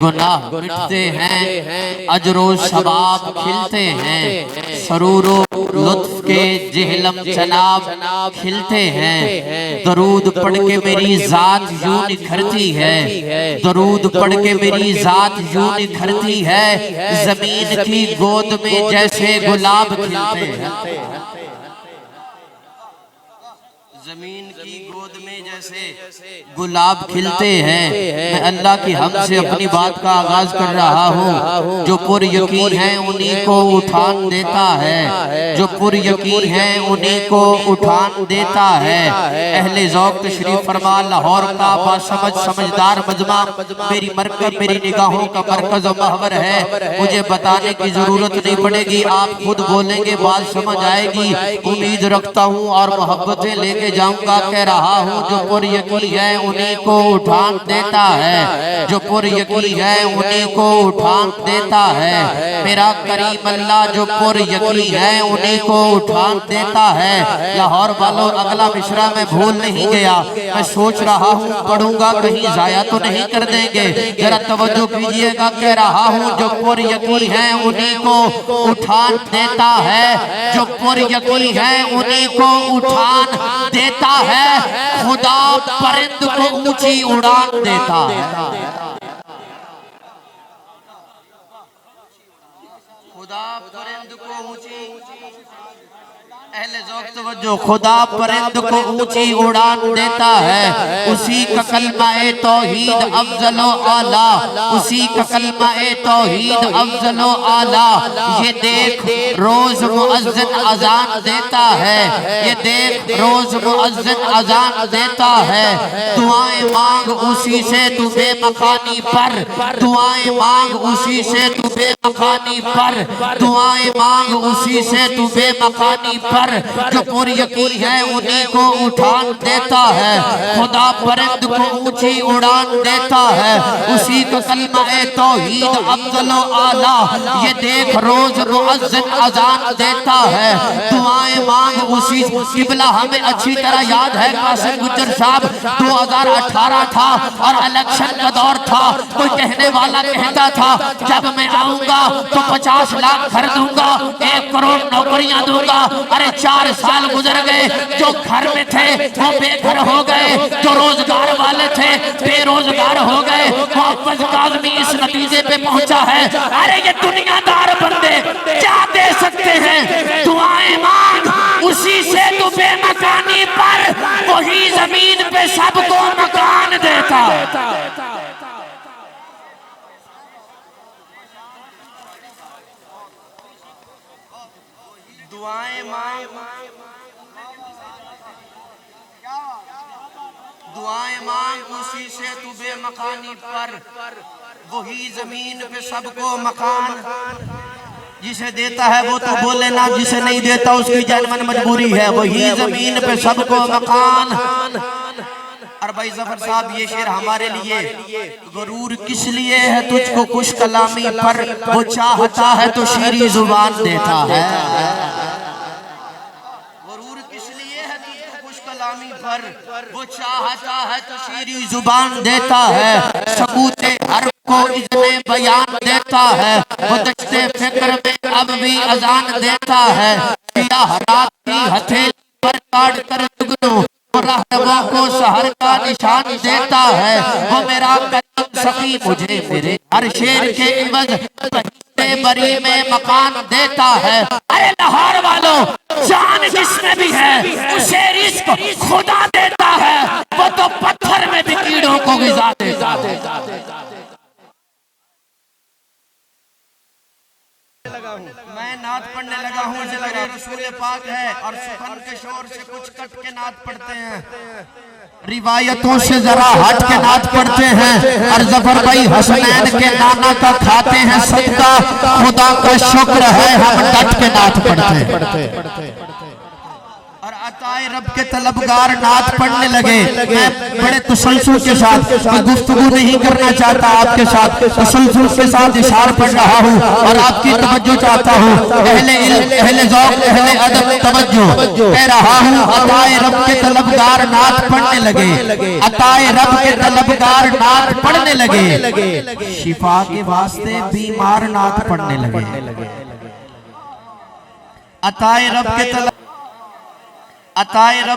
गुनाह मिटते हैं, अजरो शबाब खिलते हैं, सरूरो लुत्फ के जिहलम जनाब खिलते हैं। दरूद पढ़ के मेरी जात यूं निखरती है, दरूद पढ़ के मेरी जात यूं निखरती है। जमीन की गोद में जैसे गुलाब खिलते हैं, जमीन की गोद में जैसे गुलाब खिलते हैं। मैं अल्लाह की हम से अपनी बात का आगाज कर रहा हूँ। जो पुर यकीन है उन्हीं को उठान देता है, जो पुर यकीन है उन्हीं को उठान देता है। अहले ज़ौक़ तशरीफ फरमा, लाहौर का बासमझ समझदार मजमा मेरी मरकब मेरी निगाहों का मरकज और महवर है। मुझे बताने की जरूरत नहीं पड़ेगी, आप खुद बोलेंगे बात समझ आएगी। उम्मीद रखता हूँ और मोहब्बतें लेके जाऊंगा। कह रहा हूँ जो पुर यकीन है उन्हीं को उठान देता है, जो पुर यकीन है उन्हीं को उठान देता है। मेरा करीम अल्लाह जो पुर यकीन है उन्हीं को उठान देता है। लाहौर वालों अगला मिश्रा में भूल नहीं गया, मैं सोच रहा हूँ पढ़ूंगा कहीं जाया तो नहीं कर देंगे, जरा तवज्जो कीजिएगा। कह रहा हूँ जो पुर यकीन है उन्हीं को उठान देता है, जो पुर यकीन है उन्हीं को उठान देता है। खुदा परिंद को ऊंची उड़ान देता है, खुदा परिंद को ऊंची, अहले ज़ौक़ तवज्जो, खुदा परिंद को ऊंची उड़ान देता है। उसी का कलमा-ए तौहीद अफ़ज़ल व आला, उसी का कलमा-ए तौहीद अफ़ज़ल व आला। ये देख रोज मुअज़्ज़िन अज़ान देता है, ये देख रोज मुअज़्ज़िन अज़ान देता है। दुआएं मांग उसी से तू बेमकानी पर, दुआएं मांग उसी से तू बेमकानी पर, दुआएं मांग उसी से तू बेमकानी पर। जो पुर यकीन है उन्हीं को उठान देता है, खुदा परिंद को ऊंची उड़ान देता है। उसी को कलमा-ए तौहीद अफ़ज़ल व आला, ये देख रोज मुअज़्ज़िन अज़ान देता है। दुआएं मांग उसी, किबला हमें अच्छी तरह याद है। कासिम गुज्जर साहब 2018 था और इलेक्शन का दौर था। कोई कहने वाला कहता था जब मैं आऊंगा तो 50 लाख घर दूंगा, 1 करोड़ नौकरियां दूंगा। अरे 4 साल गुजर गए, जो घर में थे वो बेघर हो गए, जो रोजगार वाले थे बेरोजगार हो गए। मोहम्मद काज़मी इस नतीजे पे पहुंचा है, अरे ये दुनियादार बंदे क्या दे सकते हैं। दुआएं मांग उसी से तू बेमकानी पर, वही जमीन पे सबको मकान देता है। दुआएं मांग, दुआएं मांग उसी से तू बेमकानी पर, वही जमीन पे सबको मकान। जिसे देता है वो तो बोले ना, जिसे नहीं देता उसकी जनमन मजबूरी है। वही जमीन पे सबको मकान। और भाई जफर साहब ये शेर हमारे लिए, गरूर किस लिए है तुझको खुश कलामी पर, वो चाहता है तो शीरी जुबान देता है। गरूर किस लिए है तुझको खुश कलामी पर, वो चाहता है तो शीरी जुबान देता है। सबूते हर को इतने बयान देता है, वो दश्ते फिक्र में अब भी अजान देता है। रात की हथेली पर काट कर दुगनों रहनुमा को शहर का निशान देता है। वो मेरा कदम सखी मुझे मेरे हर शेर के इवज़ बरी में मकान देता है। अरे लाहौर वालों, जान जिसमें भी है उसे रिस्क खुदा देता है, वो तो पत्थर में भी कीड़ों को ग़िज़ा देता है। मैं नात पढ़ने लगा हूँ, ज़िक्र रसूल पाक है और सुखन के शोर से कुछ कट के नात पढ़ते हैं, रिवायतों से जरा हट के नात पढ़ते हैं। और जफर भाई हसनैन के नाना का खाते हैं सदका, खुदा का शुक्र है हम डट के नात पढ़ते हैं। और अता अताए रब के तलबगार नात पढ़ने लगे। मैं बड़े तसल्सल के साथ गुफ्तगू नहीं करना चाहता, आपके साथ तसल्सल के साथ इशार पढ़ रहा हूँ और आपकी तवज्जो चाहता हूँ। अहले इल्म, अहले ज़ौक़, अहले अदब तवज्जो कह रहा हूँ। अताए रब के तलबगार नात पढ़ने लगे, अताए रब के तलबगार नात पढ़ने लगे, शिफा के वास्ते बीमार नात पढ़ने लगे। अताए रब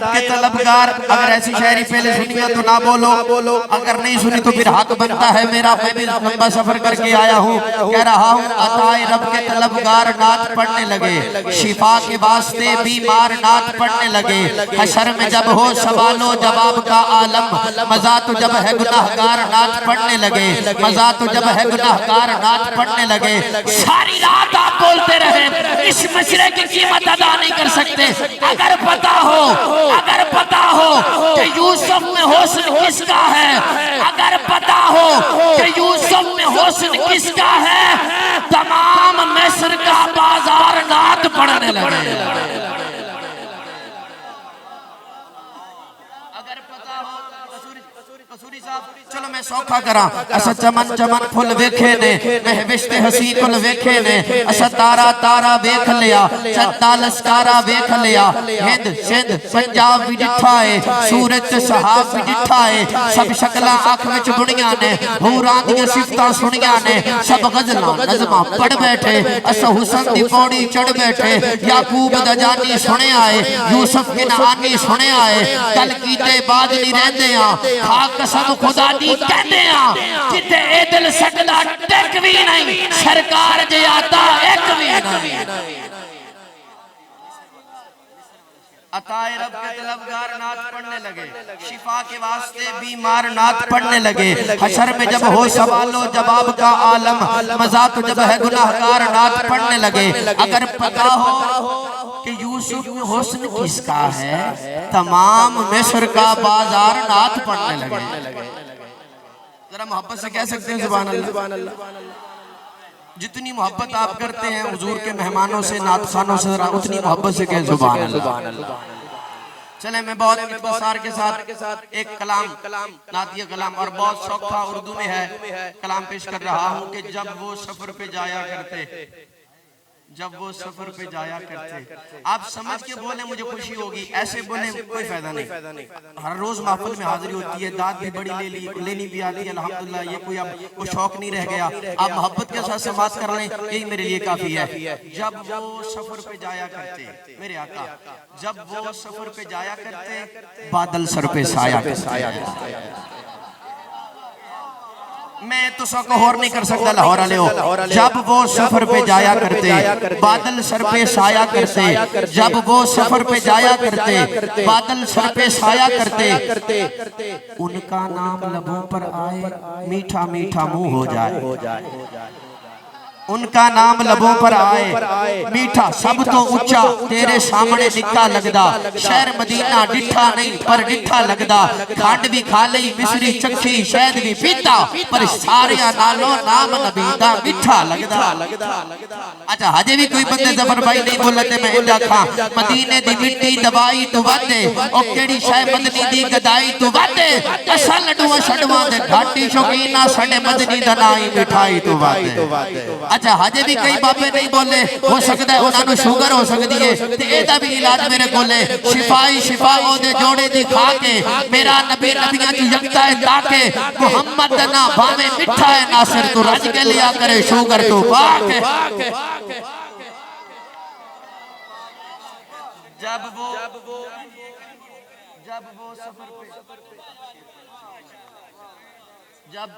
के तलबगार। अगर ऐसी शायरी पहले सुनी है तो ना बोलो, अगर नहीं सुनी तो फिर हक बनता है मेरा। मैं भी लंबा सफर करके आया हूँ, कह रहा हूँ। अताए रब के तलबगार नात पढ़ने लगे, शिफा के वास्ते बीमार नात पढ़ने लगे। हशर में जब हो सवालो जवाब का आलम, मजा तो जब है गुनाहगार नात पढ़ने लगे, मजा तो जब है गुनाहगार नात पढ़ने लगे। सारी रात आप बोलते रहे, इस मशरे की कीमत अदा नहीं कर सकते। अगर पता हो कि यूसुफ में हुस्न किसका है, अगर पता हो कि यूसुफ में हुस्न किसका है, तमाम मिस्र का बाजार नात पढ़ने लगे। अगर पता हो कसूरी साहब, चलो मैं सौखा करा। असा चमन चमन फुल वेखे ने, महविश्ते हसी कुल वेखे ने, असा तारा तारा वेख लिया, चंदा लस्कारा वेख लिया। हिंद सिंध पंजाब भी डिठा है, सूरज ते सहाब भी डिठा है। सब शक्लां अख विच बुणियां ने, हूरां दी सिफतां सुणियां ने। सब गजलां नज़मां पढ़ बैठे, असा हुसन दी पौड़ी चढ़ बैठे। याकूब दा जानी सुनिया है, यूसुफ किनानी सुनिया है। कल कीते बाद नहीं रहंदे आ, खा कसम खुदा दी कहते आ। जिथे ए दिल सकदा टिक भी नहीं, सरकार जे आता एक भी नहीं। अताए रब के तलबगार नात पढ़ने लगे, शिफा के वास्ते बीमार नात पढ़ने लगे। हशर में जब हो सवालो जवाब का आलम, मजा तो जब है गुनाहगार नात पढ़ने लगे। अगर पता हो कि यूसुफ में हुस्न किसका है, तमाम मिस्र का बाजार नात पढ़ने लगे। जरा मोहब्बत से कह सकते हैं सुभान अल्लाह। जितनी मोहब्बत आप करते हैं हुजूर के मेहमानों से, नात खानों से, उतनी मोहब्बत से कहें सुभान अल्लाह। चले मैं बहुत इख्तिसार के साथ एक कलाम, नातिया कलाम और बहुत सौखा उर्दू में है, कलाम पेश कर रहा हूँ कि जब वो सफर पे जाया करते, जब वो सफर पे जाया करते। आप समझ के बोले मुझे खुशी होगी, ऐसे बोले कोई फायदा नहीं। हर रोज महफिल में हाजिरी होती है, दाद भी बड़ी लेनी भी आती है अल्हम्दुलिल्लाह। ये कोई अब वो शौक नहीं रह गया, आप मोहब्बत के साथ से बात कर लें, यही मेरे लिए काफी है। जब वो सफर पे जाया करते मेरे आका, जब वो सफर पे जाया करते, बादल सर पे साया करते। मैं तो सबको और नहीं कर सकता लाहौर वाले हो। जब वो सफर पे जाया करते, बादल सर पे साया करते। जब वो सफर पे जाया करते, बादल सर पे साया करते। उनका नाम लबों पर आए, मीठा मीठा मुंह हो जाए। उनका नाम लबों पर आए, मीठा सब तो ऊंचा तेरे सामने निक्का लगदा। शहर मदीना डिठा नहीं पर डिठा लगदा। खंड भी खा लई मिसरी चखी, शहद भी पीता, पर सारे नालों नाम नबी दा मीठा लगदा। अच्छा हजे भी कोई बंदे जफर भाई नहीं बोलते, मैं इंजा खां मदीने दी मिट्टी दवाई तू वादे, ओ केड़ी शय मदनी दी गदाई तू वादे। असा लडुआ छडवा दे घाटी शौकीना, सडे मदनी दा नाई मिठाई तू वादे। अच्छा हजे भी कई बाबे नहीं बोले, हो सकता है उन्होंने शुगर हो सकती है, ते एदा भी इलाज मेरे कोले। शिफाई शिफा ओदे जोड़े दी खा के, मेरा नबी नबियां च यकता है ताके। मोहम्मद ना भावे मिठा है नासिर, तू रज के लिया करे शुगर तू पाके। जब वो सफर पे जब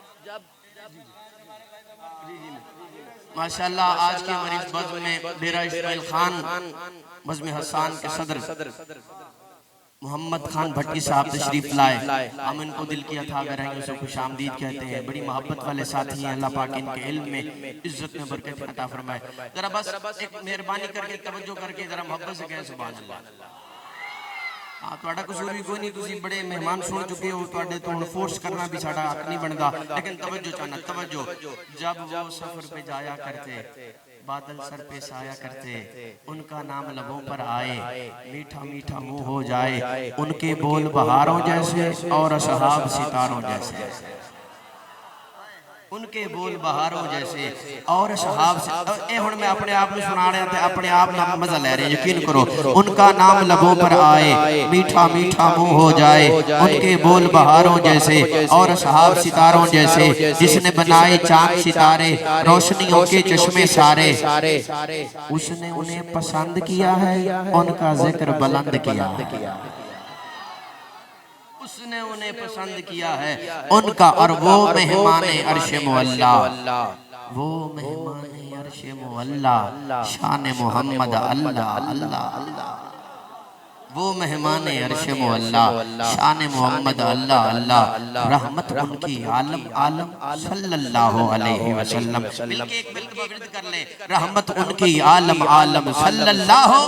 माशाल्लाह आज के मरीज बज़्म में डेरा इस्माइल खान बज़्म हसन के सदर मोहम्मद खान भट्टी साहब तशरीफ लाए। हम इनको दिल की अथाह गहराइयों से खुशामदीद कहते हैं। बड़ी मोहब्बत वाले साथी हैं, अल्लाह पाक इनके इल्म में, इज्जत में बरकत अता फरमाए। जरा बस एक मेहरबानी करके तवज्जो करके जरा मोहब्बत से कहें सुभान अल्लाह। हाँ ਤੁਹਾਡਾ ਕਸੂਰ ਵੀ ਕੋਈ नहीं, ਤੁਸੀਂ बड़े मेहमान सुन चुके हो, ਤੁਹਾਡੇ ਤੋਂ ਹੁਣ फोर्स करना भी साड़ा हक नहीं बनता। लेकिन तवज्जो चाहना, तवज्जो, जब वो सफर पे जाया करते, बादल सर पे साया करते, उनका नाम लबों पर आए, मीठा मीठा मुंह हो जाए, उनके बोल बहारों जैसे और असहाब सितारों जैसे, उनके बोल बहारों जैसे और शहाब से। ए हुण मैं अपने आप में सुना रहा, अपने आप ना मजा ले रहे, यकीन करो। उनका नाम लबों पर आए, मीठा मीठा मुंह हो जाए, उनके बोल बहारों जैसे और शहाब सितारों जैसे, जिसने बनाए चांद सितारे, रोशनियों के चश्मे सारे, उसने उन्हें पसंद किया है, उनका जिक्र बुलंद किया, उसने उन्हें पसंद किया है उनका। और वो मेहमाने अर्श मुअल्ला, वो मेहमाने अर्श मुअल्ला, शान मोहम्मद अल्लाह अल्लाह, वो मेहमाने अर्श मुअल्ला, शान मोहम्मद अल्लाह अल्लाह, रहमत उनकी आलम आलम सल्लल्लाहु अलैहि वसल्लम। मिलके एक मिलके विर्द कर ले, रहमत उनकी आलम आलम सल्लल्लाहु